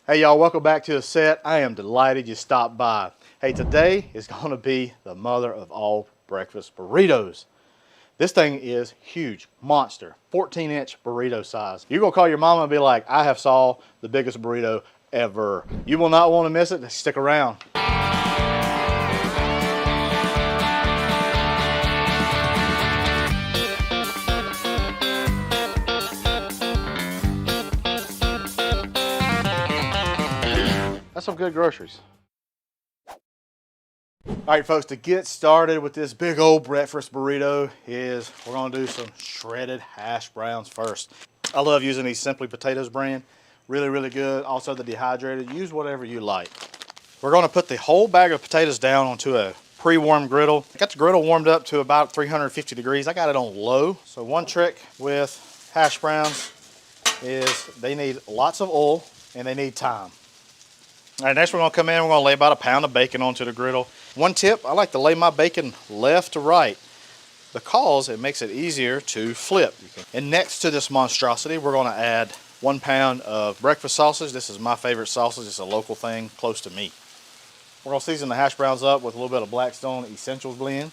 Hey y'all, welcome back to the set. I am delighted you stopped by. Hey, today is going to be the mother of all breakfast burritos. This thing is huge, monster, 14-inch burrito size. You're going to call your mama and be like, I have saw the biggest burrito ever. You will not want to miss it. Stick around. That's some good groceries. All right, folks, to get started with this big old breakfast burrito is we're gonna do some shredded hash browns first. I love using these Simply Potatoes brand. Really, really good. Also the dehydrated, use whatever you like. We're gonna put the whole bag of potatoes down onto a pre-warmed griddle. I got the griddle warmed up to about 350 degrees. I got it on low. So one trick with hash browns is they need lots of oil and they need time. All right, next we're gonna come in, we're gonna lay about a pound of bacon onto the griddle. One tip, I like to lay my bacon left to right because it makes it easier to flip. And next to this monstrosity, we're gonna add 1 pound of breakfast sausage. This is my favorite sausage, it's a local thing close to me. We're gonna season the hash browns up with a little bit of Blackstone Essentials blend.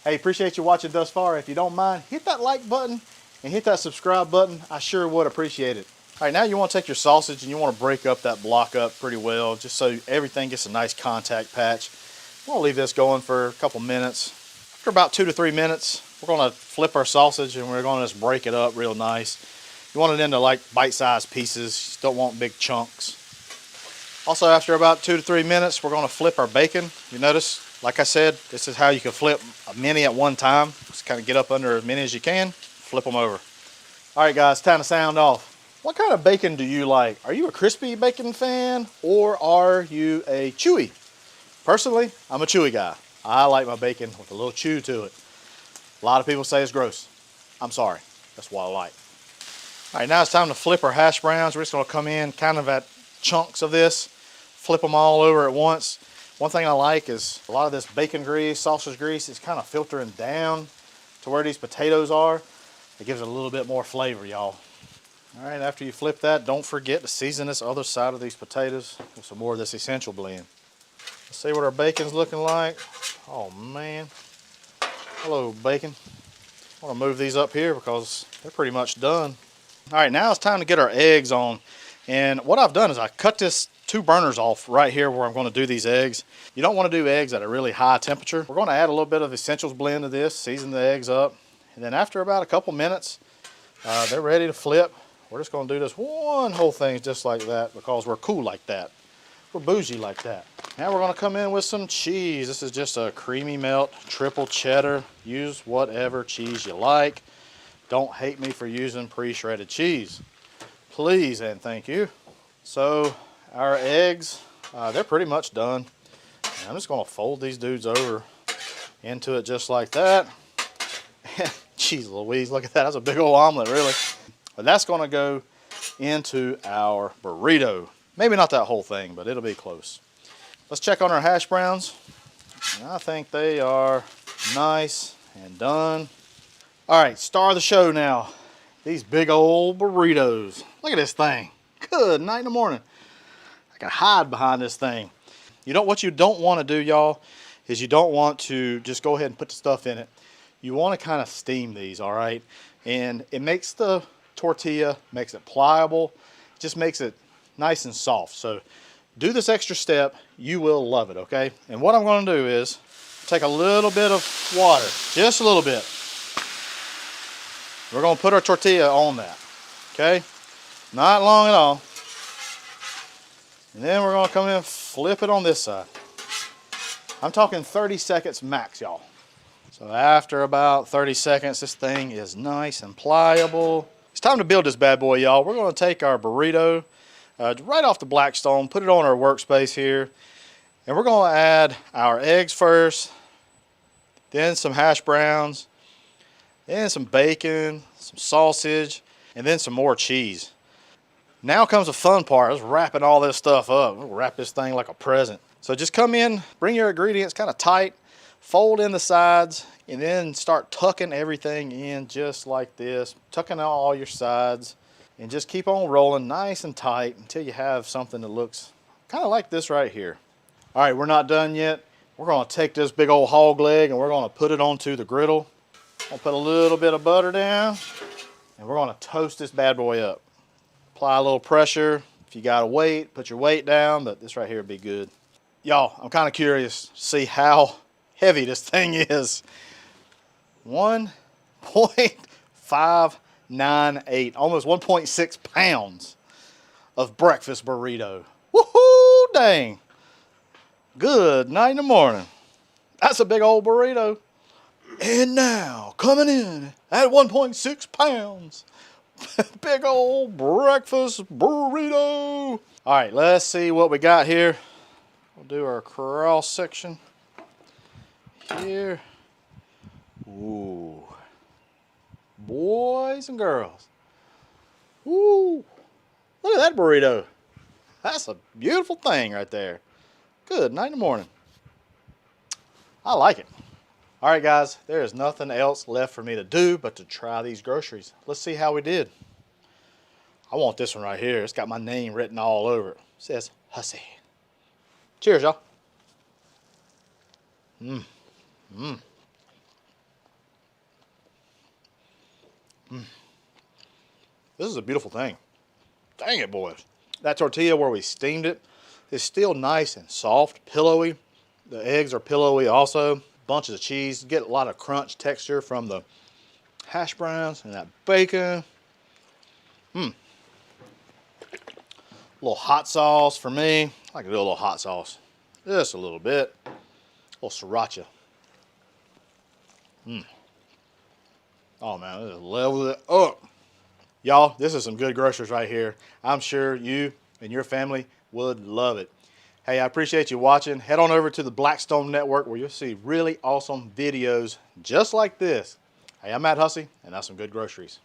Hey, appreciate you watching thus far. If you don't mind, hit that like button and hit that subscribe button. I sure would appreciate it. All right, now you want to take your sausage and you want to break up that block up pretty well, just so everything gets a nice contact patch. We'll leave this going for a couple minutes. After about 2 to 3 minutes, we're going to flip our sausage and we're going to just break it up real nice. You want it into like bite-sized pieces. You don't want big chunks. Also, after about 2 to 3 minutes, we're going to flip our bacon. You notice, like I said, this is how you can flip a many at one time. Just kind of get up under as many as you can, flip them over. All right, guys, time to sound off. What kind of bacon do you like? Are you a crispy bacon fan or are you a chewy? Personally, I'm a chewy guy. I like my bacon with a little chew to it. A lot of people say it's gross. I'm sorry, that's what I like. All right, now it's time to flip our hash browns. We're just gonna come in kind of at chunks of this, flip them all over at once. One thing I like is a lot of this bacon grease, sausage grease is kind of filtering down to where these potatoes are. It gives it a little bit more flavor, y'all. All right, after you flip that, don't forget to season this other side of these potatoes with some more of this essential blend. Let's see what our bacon's looking like. Oh man. Hello, bacon. I want to move these up here because they're pretty much done. All right, now it's time to get our eggs on. And what I've done is I cut this 2 burners off right here where I'm going to do these eggs. You don't want to do eggs at a really high temperature. We're going to add a little bit of essentials blend to this, season the eggs up. And then after about a couple minutes, they're ready to flip. We're just going to do this one whole thing just like that because we're cool like that. We're bougie like that. Now we're going to come in with some cheese. This is just a creamy melt, triple cheddar. Use whatever cheese you like. Don't hate me for using pre-shredded cheese. Please and thank you. So our eggs, they're pretty much done. And I'm just going to fold these dudes over into it just like that. Jeez Louise, look at that. That's a big old omelet, really. But that's going to go into our burrito. Maybe not that whole thing, but it'll be close. Let's check on our hash browns. I think they are nice and done. All right, star of the show now. These big old burritos. Look at this thing. Good night in the morning. I can hide behind this thing. What you don't want to do, y'all, is you don't want to just go ahead and put the stuff in it. You want to kind of steam these, all right? And it makes the tortilla, makes it pliable, just makes it nice and soft. So do this extra step, you will love it, okay? And what I'm going to do is take a little bit of water, just a little bit. We're going to put our tortilla on that, okay? Not long at all. And then we're going to come in and flip it on this side. I'm talking 30 seconds max, y'all. So after about 30 seconds, this thing is nice and pliable. It's time to build this bad boy, y'all. We're going to take our burrito right off the Blackstone, put it on our workspace here, and we're going to add our eggs first, then some hash browns, then some bacon, some sausage, and then some more cheese. Now comes the fun part. Let's wrapping all this stuff up. We'll wrap this thing like a present. So just come in, bring your ingredients kind of tight, fold in the sides, and then start tucking everything in just like this. Tucking out all your sides. And just keep on rolling nice and tight until you have something that looks kind of like this right here. All right, we're not done yet. We're gonna take this big old hog leg and we're gonna put it onto the griddle. I'll put a little bit of butter down and we're gonna toast this bad boy up. Apply a little pressure. If you got a weight, put your weight down, but this right here would be good. Y'all, I'm kind of curious to see how heavy this thing is. 1.598, almost 1.6 pounds of breakfast burrito. Woohoo, dang. Good night in the morning. That's a big old burrito. And now, coming in at 1.6 pounds, big old breakfast burrito. All right, let's see what we got here. We'll do our cross section here. Ooh. Boys and girls. Ooh. Look at that burrito. That's a beautiful thing right there. Good night in the morning. I like it. All right, guys, there is nothing else left for me to do but to try these groceries. Let's see how we did. I want this one right here. It's got my name written all over it. It says Hussey. Cheers, y'all. This is a beautiful thing. Dang it, boys. That tortilla where we steamed it is still nice and soft, pillowy. The eggs are pillowy also. Bunches of cheese. Get a lot of crunch texture from the hash browns and that bacon. A little hot sauce for me. I like to do a little hot sauce. Just a little bit. A little sriracha. Oh man, this levels it up. Y'all, this is some good groceries right here. I'm sure you and your family would love it. Hey, I appreciate you watching. Head on over to the Blackstone Network where you'll see really awesome videos just like this. Hey, I'm Matt Hussey, and that's some good groceries.